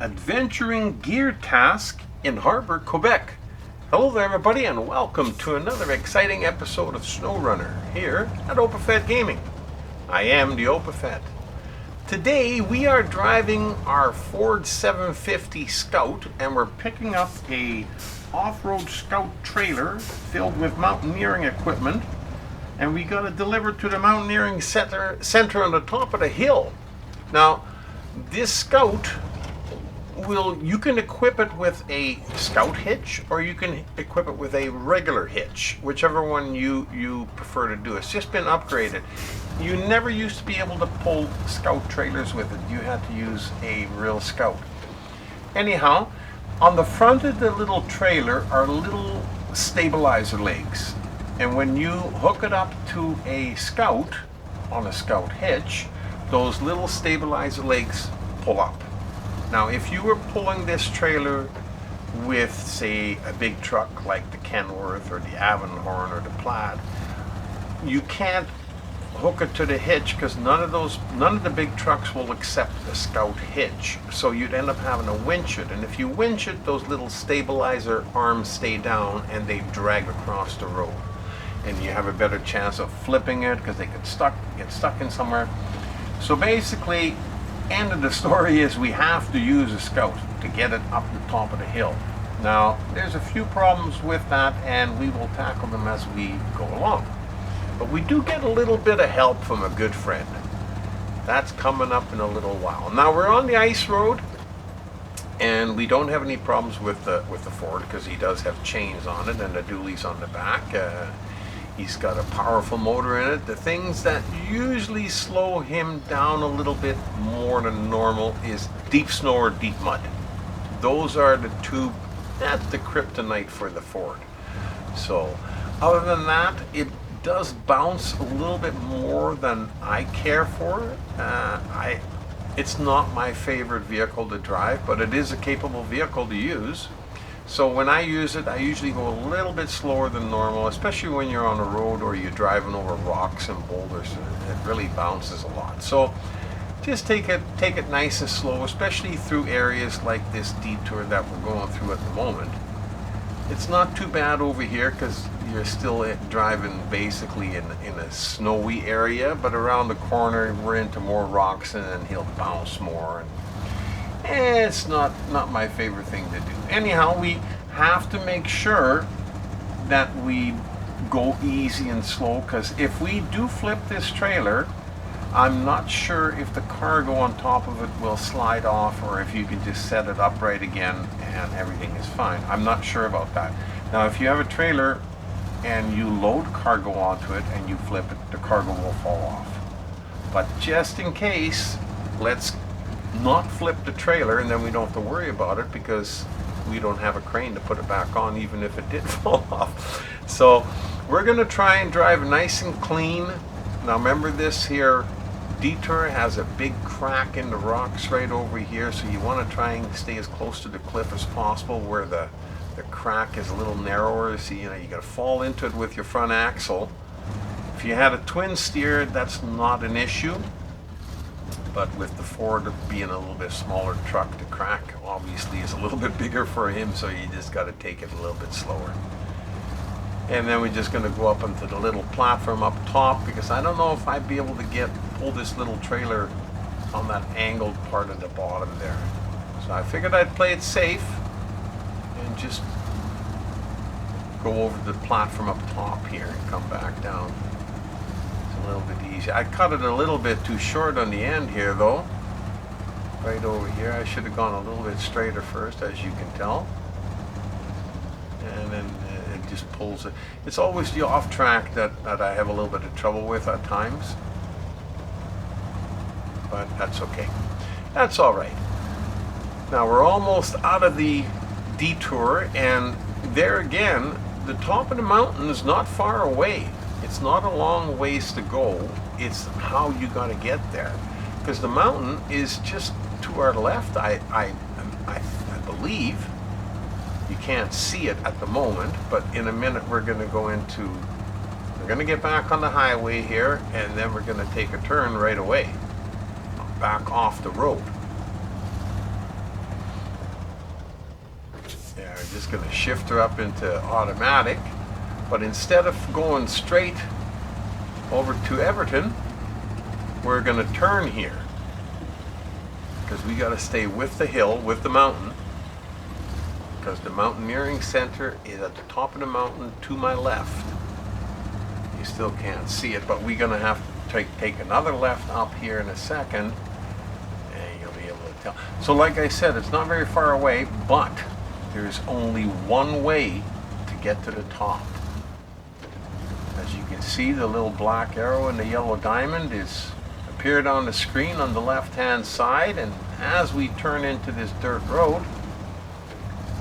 adventuring gear task in Harbor, Quebec. Hello there everybody and welcome to another exciting episode of SnowRunner here at OPAFET Gaming. I am the OPAFET. Today we are driving our Ford 750 Scout and we're picking up a off-road Scout trailer filled with mountaineering equipment, and we got it delivered to the mountaineering center on the top of the hill. Now this Scout, you can equip it with a Scout hitch or you can equip it with a regular hitch, whichever one you prefer to do. It's just been upgraded. You never used to be able to pull Scout trailers with it. You had to use a real Scout. Anyhow, on the front of the little trailer are little stabilizer legs, and when you hook it up to a Scout on a Scout hitch, those little stabilizer legs pull up. Now if you were pulling this trailer with, say, a big truck like the Kenworth or the Avenhorn or the Plaid, you can't hook it to the hitch because none of the big trucks will accept a Scout hitch. So you'd end up having to winch it, and if you winch it, those little stabilizer arms stay down and they drag across the road, and you have a better chance of flipping it because they get stuck in somewhere. So basically, end of the story is we have to use a Scout to get it up the top of the hill. Now there's a few problems with that and we will tackle them as we go along, but we do get a little bit of help from a good friend. That's coming up in a little while. Now we're on the ice road and we don't have any problems with the Ford because he does have chains on it and the dualies on the back. He's got a powerful motor in it. The things that usually slow him down a little bit more than normal is deep snow or deep mud. Those are the two, that's the kryptonite for the Ford. So other than that, it does bounce a little bit more than I care for. It's not my favorite vehicle to drive, but it is a capable vehicle to use. So when I use it, I usually go a little bit slower than normal, especially when you're on a road or you're driving over rocks and boulders. It really bounces a lot. So just take it nice and slow, especially through areas like this detour that we're going through at the moment. It's not too bad over here because you're still driving basically in a snowy area, but around the corner we're into more rocks and then he'll bounce more. And it's not my favorite thing to do. Anyhow, we have to make sure that we go easy and slow, because if we do flip this trailer, I'm not sure if the cargo on top of it will slide off or if you can just set it upright again and everything is fine. I'm not sure about that. Now if you have a trailer and you load cargo onto it and you flip it, the cargo will fall off. But just in case, let's not flip the trailer and then we don't have to worry about it because we don't have a crane to put it back on even if it did fall off. So we're going to try and drive nice and clean. Now remember, this here detour has a big crack in the rocks right over here, so you want to try and stay as close to the cliff as possible where the crack is a little narrower. So you got to fall into it with your front axle. If you had a twin steer, that's not an issue. But with the Ford being a little bit smaller truck, the crack obviously is a little bit bigger for him, so you just got to take it a little bit slower. And then we're just going to go up onto the little platform up top, because I don't know if I'd be able to pull this little trailer on that angled part of the bottom there. So I figured I'd play it safe and just go over the platform up top here and come back down. A little bit easy. I cut it a little bit too short on the end here though. Right over here. I should have gone a little bit straighter first, as you can tell. And then it just pulls it. It's always the off track that I have a little bit of trouble with at times. But that's okay. That's alright. Now we're almost out of the detour, and there again, the top of the mountain is not far away. It's not a long ways to go. It's how you got to get there, because the mountain is just to our left. I believe you can't see it at the moment, but in a minute we're going to get back on the highway here, and then we're going to take a turn right away back off the road. Yeah, we're just going to shift her up into automatic, but instead of going straight over to Everton, we're going to turn here because we got to stay with the hill, with the mountain, because the mountaineering center is at the top of the mountain to my left. You still can't see it, but we're going to have to take another left up here in a second, and you'll be able to tell. So like I said, it's not very far away, but there's only one way to get to the top. As you can see, the little black arrow and the yellow diamond is appeared on the screen on the left hand side, and as we turn into this dirt road,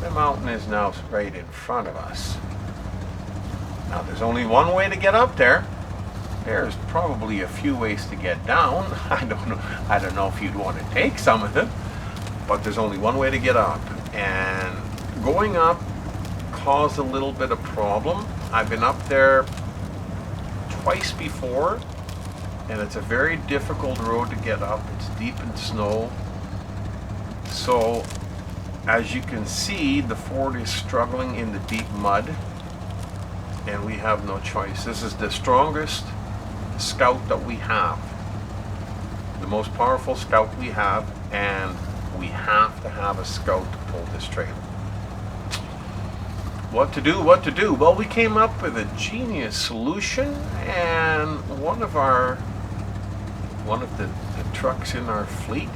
the mountain is now right in front of us. Now there's only one way to get up there. There's probably a few ways to get down. I don't know if you'd want to take some of them, but there's only one way to get up, and going up caused a little bit of problem. I've been up there twice before, and it's a very difficult road to get up. It's deep in snow. So as you can see, the Ford is struggling in the deep mud, and we have no choice. This is the strongest Scout that we have, the most powerful Scout we have, and we have to have a Scout to pull this trailer. What to do? What to do? Well, we came up with a genius solution, and one of the trucks in our fleet,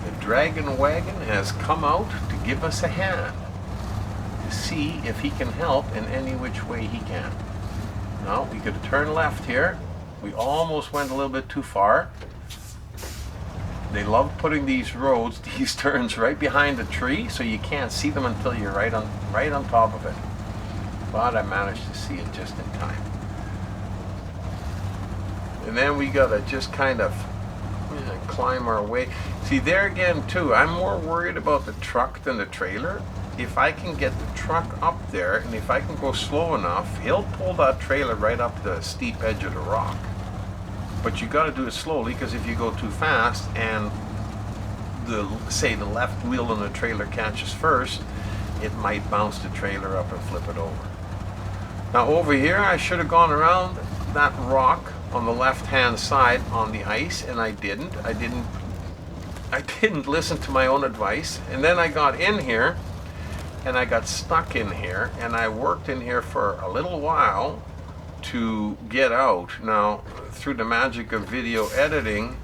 the Dragon Wagon, has come out to give us a hand to see if he can help in any which way he can. Now we could turn left here. We almost went a little bit too far. They love putting these roads, these turns right behind the tree, so you can't see them until you're right on top of it. But I managed to see it just in time. And then we gotta just kind of climb our way. See, there again too, I'm more worried about the truck than the trailer. If I can get the truck up there, and if I can go slow enough, he'll pull that trailer right up the steep edge of the rock. But you got to do it slowly, because if you go too fast and say the left wheel on the trailer catches first, it might bounce the trailer up and flip it over. Now over here, I should have gone around that rock on the left hand side on the ice, and I didn't listen to my own advice. And then I got in here and I got stuck in here, and I worked in here for a little while to get out. Now, through the magic of video editing,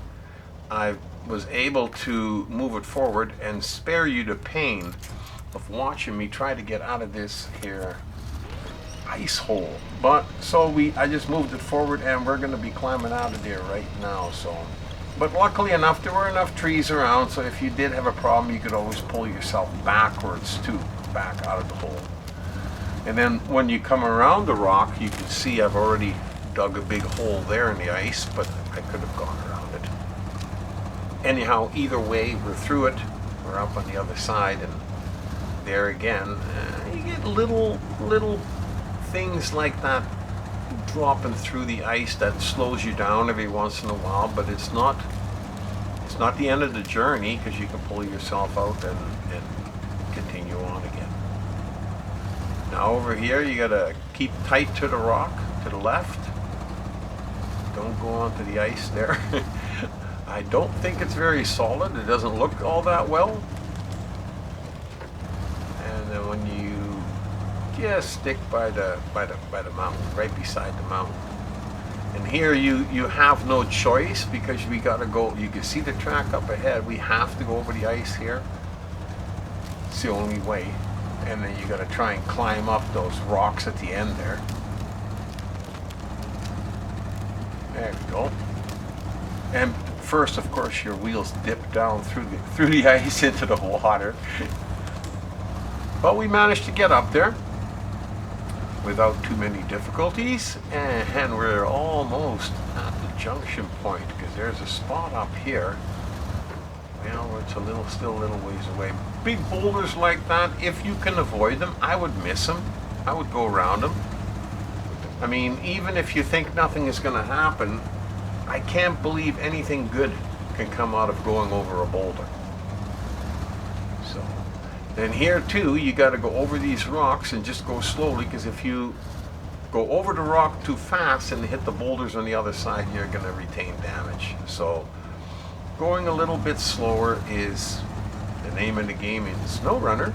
I was able to move it forward and spare you the pain of watching me try to get out of this here ice hole. But so I just moved it forward, and we're going to be climbing out of there right now. So, but luckily enough, there were enough trees around, so if you did have a problem, you could always pull yourself backwards too, back out of the hole. And then when you come around the rock, you can see I've already dug a big hole there in the ice, but I could have gone around it. Anyhow, either way, we're through it. We're up on the other side, and there again, you get little things like that dropping through the ice that slows you down every once in a while, but it's not the end of the journey, because you can pull yourself out and continue on again. Now over here, you gotta keep tight to the rock to the left. Don't go onto the ice there. I don't think it's very solid. It doesn't look all that well. And then when you just stick by the mountain, right beside the mountain. And here you have no choice, because we gotta go. You can see the track up ahead. We have to go over the ice here. It's the only way. And then you got to try and climb up those rocks at the end there. There we go. And first, of course, your wheels dip down through the ice into the water. But we managed to get up there without too many difficulties, and we're almost at the junction point, because there's a spot up here. Well, it's still a little ways away. Big boulders like that, if you can avoid them, I would miss them. I would go around them. I mean, even if you think nothing is going to happen, I can't believe anything good can come out of going over a boulder. So, And here too, you got to go over these rocks and just go slowly, because if you go over the rock too fast and hit the boulders on the other side, you're going to retain damage. So going a little bit slower is the name of the game in SnowRunner.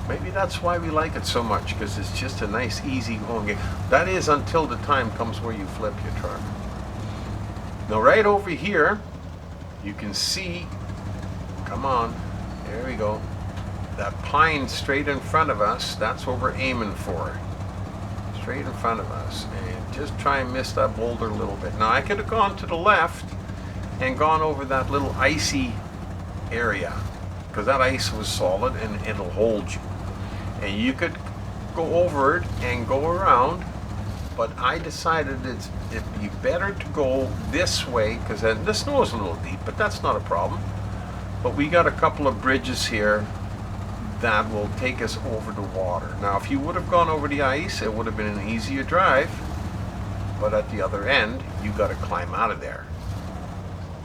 Maybe that's why we like it so much, because it's just a nice, easy going game. That is until the time comes where you flip your truck. Now right over here, you can see, come on, there we go, that pine straight in front of us. That's what we're aiming for. Straight in front of us. And just try and miss that boulder a little bit. Now I could have gone to the left and gone over that little icy area, because that ice was solid and it'll hold you. And you could go over it and go around, but I decided it'd be better to go this way, because the snow is a little deep, but that's not a problem. But we got a couple of bridges here that will take us over the water. Now if you would have gone over the ice, it would have been an easier drive, but at the other end you got to climb out of there,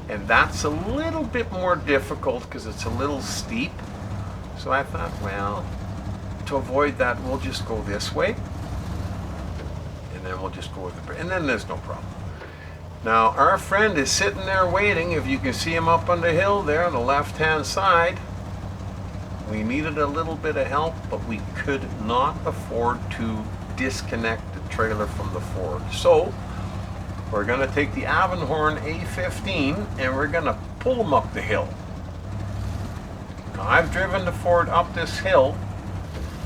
and that's a little bit more difficult because it's a little steep. So I thought, well, to avoid that, we'll just go this way, and then we'll just go with the bridge, and then there's no problem. Now our friend is sitting there waiting. If you can see him up on the hill there on the left hand side. We needed a little bit of help, but we could not afford to disconnect the trailer from the Ford. So we're going to take the Avenhorn A15 and we're going to pull him up the hill. Now I've driven the Ford up this hill,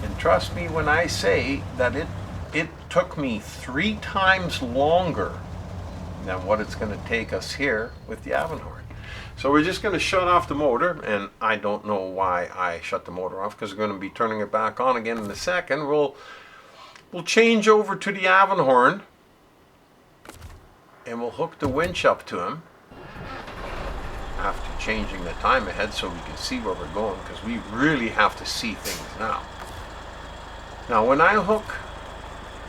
and trust me when I say that it took me 3 times longer than what it's going to take us here with the Avenhorn. So we're just going to shut off the motor, and I don't know why I shut the motor off, because we're going to be turning it back on again in a second. We'll change over to the Avenhorn, and we'll hook the winch up to him after changing the time ahead so we can see where we're going, because we really have to see things now. Now when I hook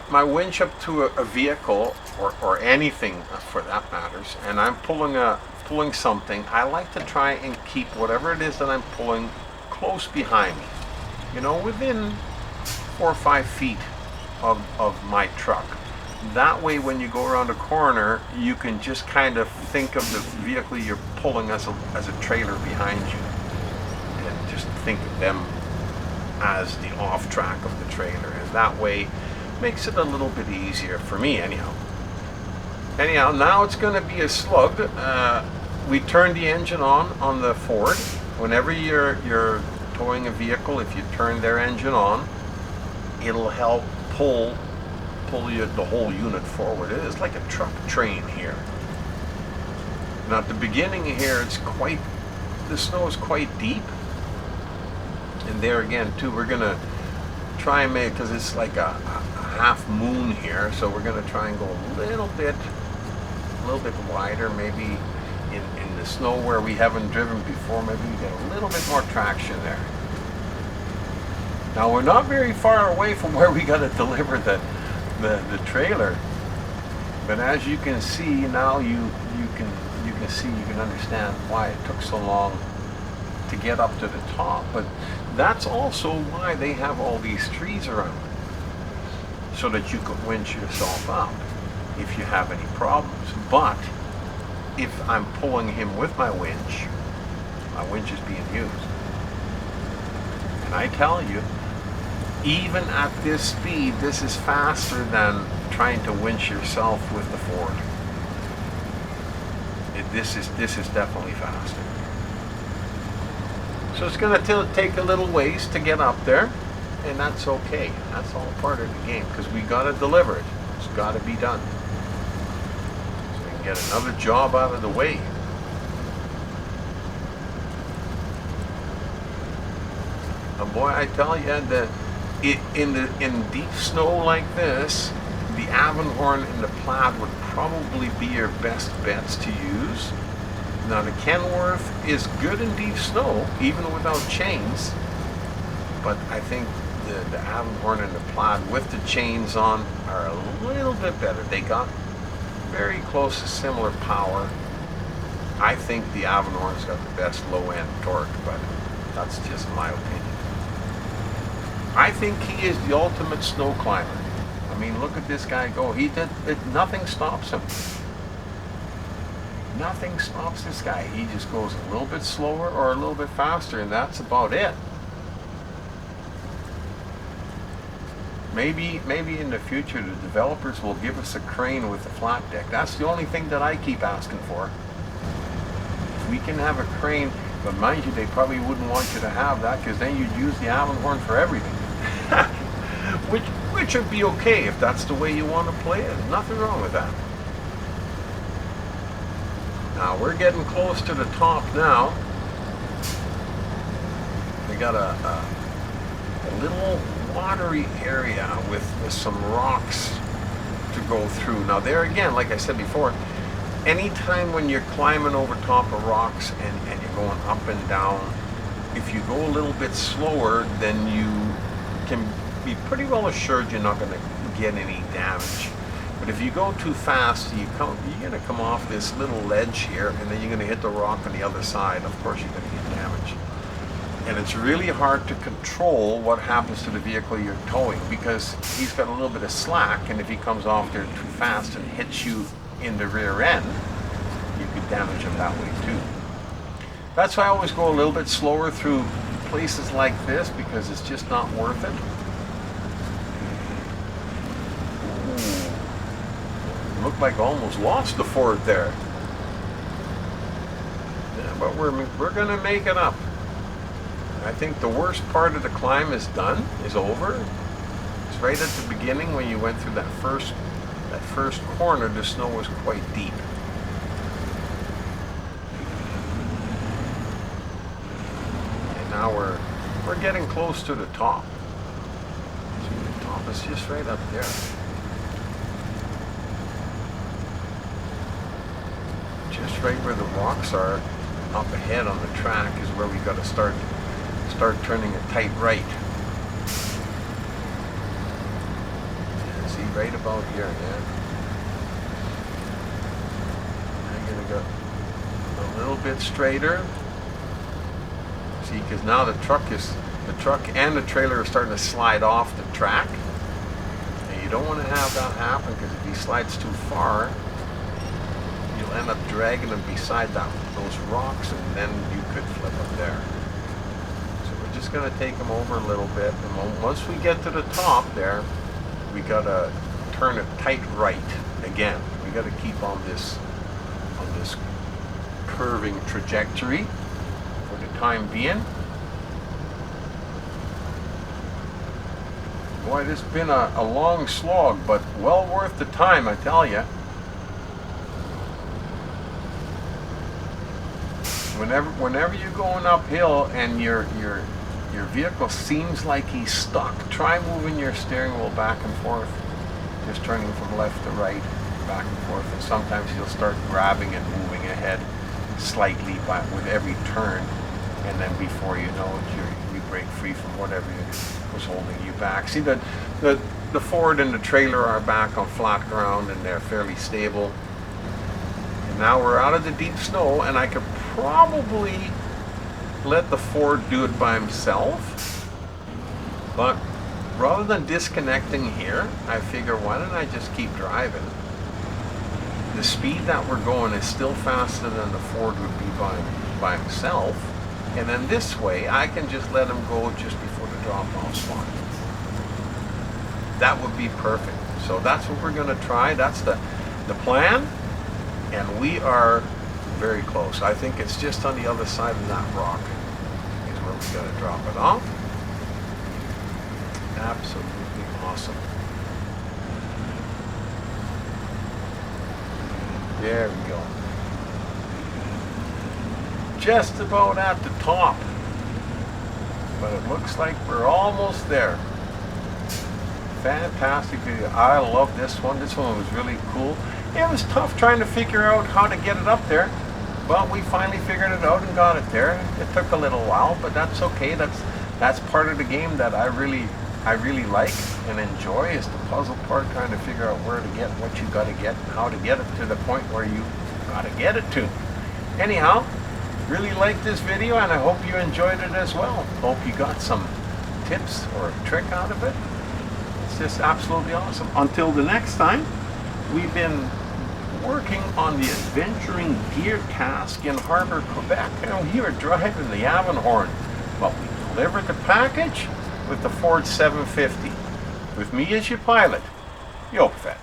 my winch up to a vehicle, or anything for that matters, and I'm pulling something, I like to try and keep whatever it is that I'm pulling close behind me, you know, within 4 or 5 feet of my truck. That way when you go around a corner, you can just kind of think of the vehicle you're pulling as a trailer behind you, and just think of them as the off track of the trailer, and that way makes it a little bit easier for me anyhow. Anyhow, now it's going to be a slug. We turn the engine on the Ford. Whenever you're towing a vehicle, if you turn their engine on, it'll help pull the whole unit forward. It is like a truck train here. Now at the beginning here, the snow is quite deep, and there again too, we're going to try and make, because it's like a half moon here, so we're going to try and go a little bit wider, maybe in the snow where we haven't driven before. Maybe we get a little bit more traction there. Now we're not very far away from where we got to deliver the trailer, but as you can see now, you can understand why it took so long to get up to the top. But that's also why they have all these trees around, so that you can winch yourself up if you have any problems. But if I'm pulling him with my winch is being used. And I tell you, even at this speed, this is faster than trying to winch yourself with the Ford. This is definitely faster. So it's going to take a little ways to get up there, and that's okay. That's all part of the game, because we got to deliver it. It's got to be done. So we can get another job out of the way. And boy, I tell you, in deep snow like this, the Avenhorn and the Plaid would probably be your best bets to use. Now the Kenworth is good in deep snow, even without chains, but I think the Avenhorn and the Plaid with the chains on are a little bit better. They got very close to similar power. I think the Avenhorn's got the best low-end torque, but That's just my opinion. I think he is the ultimate snow climber. I mean, look at this guy go. Nothing stops him. Nothing stops this guy. He just goes a little bit slower or a little bit faster, and that's about it. Maybe in the future the developers will give us a crane with a flat deck. That's the only thing that I keep asking for. If we can have a crane, but mind you, they probably wouldn't want you to have that, because then you'd use the Avenhorn for everything. which would be okay if that's the way you want to play it. There's nothing wrong with that. Now we're getting close to the top now. We got a little watery area with some rocks to go through. Now there again, like I said before, anytime when you're climbing over top of rocks and you're going up and down, if you go a little bit slower, then you can be pretty well assured you're not going to get any damage. But if you go too fast, you're going to come off this little ledge here, and then you're going to hit the rock on the other side. Of course, you're going to get damage. And it's really hard to control what happens to the vehicle you're towing, because he's got a little bit of slack, and if he comes off there too fast and hits you in the rear end, you could damage him that way too. That's why I always go a little bit slower through places like this, because it's just not worth it. Ooh. Looked like I almost lost the Ford there. Yeah, but we're gonna make it up. I think the worst part of the climb is done, is over. It's right at the beginning when you went through that first corner. The snow was quite deep. And now we're getting close to the top. See, the top is just right up there. Just right where the rocks are up ahead on the track is where we got to start turning a tight right. See, right about here, yeah. I'm gonna go a little bit straighter. See, because now the truck and the trailer are starting to slide off the track, and you don't want to have that happen, because if he slides too far, you'll end up dragging him beside those rocks, and then you could flip up there. Just going to take them over a little bit, and once we get to the top there, we got to turn it tight right again. We got to keep on this curving trajectory for the time being. Boy, this has been a long slog, but well worth the time, I tell you. Whenever you're going uphill and your vehicle seems like he's stuck, try moving your steering wheel back and forth, just turning from left to right, back and forth, and sometimes you'll start grabbing and moving ahead slightly with every turn, and then before you know it, you break free from whatever was holding you back. See, the Ford and the trailer are back on flat ground, and they're fairly stable. And now we're out of the deep snow, and I could probably let the Ford do it by himself, but rather than disconnecting here, I figure, why don't I just keep driving? The speed that we're going is still faster than the Ford would be by himself, and then this way I can just let him go just before the drop-off spot. That would be perfect. So that's what we're going to try. That's the plan, and we are very close. I think it's just on the other side of that rock is where we got to drop it off. Absolutely awesome. There we go. Just about at the top, but it looks like we're almost there. Fantastic video. I love this one. This one was really cool. It was tough trying to figure out how to get it up there. Well, we finally figured it out and got it there. It took a little while, but that's okay. That's part of the game that I really like and enjoy, is the puzzle part, trying to figure out where to get what you got to get and how to get it to the point where you got to get it to. Anyhow, really liked this video, and I hope you enjoyed it as well. Hope you got some tips or a trick out of it. It's just absolutely awesome. Until the next time, we've been working on the adventuring gear task in Harbor, Quebec. And we were driving the Avenhorn, but we delivered the package with the Ford 750. With me as your pilot, the OPFET.